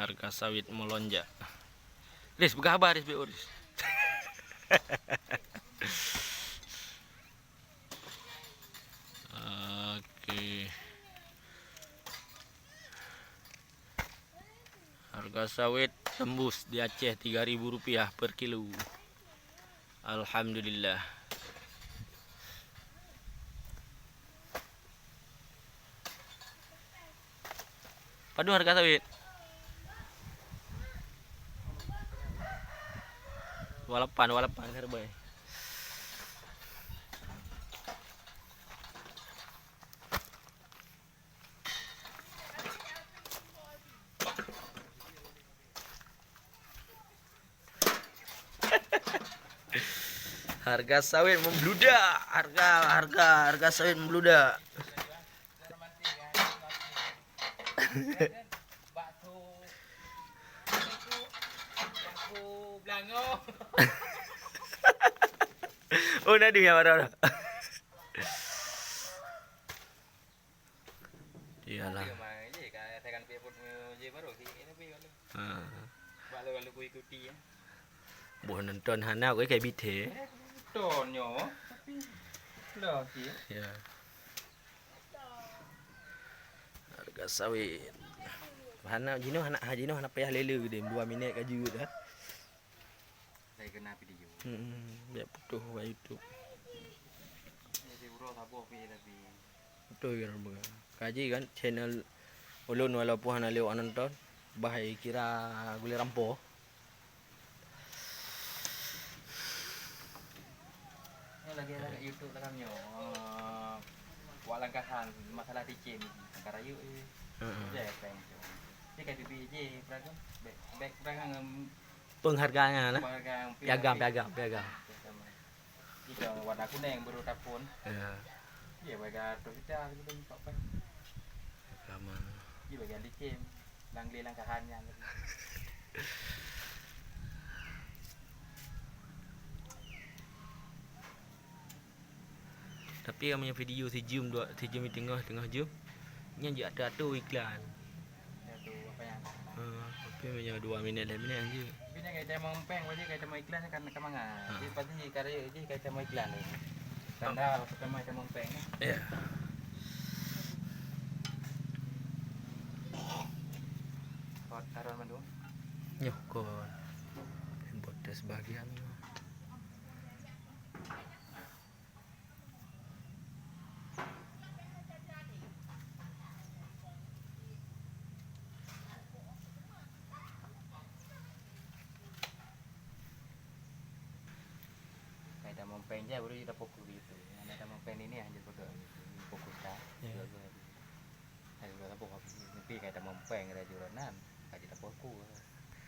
harga sawit melonjak. Riz, berkabar Riz, Riz. Oke. Harga sawit tembus di Aceh Rp3.000 per kilo. Alhamdulillah. Padu harga sawit. Walapan harga. Harga sawit membludak. Harga sawit membludak. Oh, nadi yang ada. Iyalah. Buat nonton Hana gue kayak bite. Tonyo. Loh, sih. Ya. Harga sawit. Hana Hana payah lelu dia 2 minit kaju dah. Saya kena video. Biar putus buat YouTube. Jadi urut apa tapi. Betul kan bang. Kaji kan channel ulun walaupun Hana lewat nonton, bahai kira gule rampo. Lagi YouTube lah kami buat langkahan masalah ticin angkara yuk je peng tu dia kayak bibi je beragam baik Penghargaannya lah. Piagam. Jika warna kuning baru tapun Ya. dia baga tu kita gitu apa Agama. dia bagian licin langkahannya Tapi yang punya video sejam tengah jam. Nya je ada iklan. ya tu apa yang Tapi punya 2 minit je. tapi nya kayak mau peng aja kayak mau iklan kan kemana jadi pasti karya aja kayak mau iklan nih tanda pertama mau peng Ya. hot taruhan mandu Nyoh kon. Buat sebagian. kayak mau peng aja baru kita fokus gitu ada mau peng ini aja fokus dah ada juga fokus tapi kayak mau peng ada juranan kayak kita fokus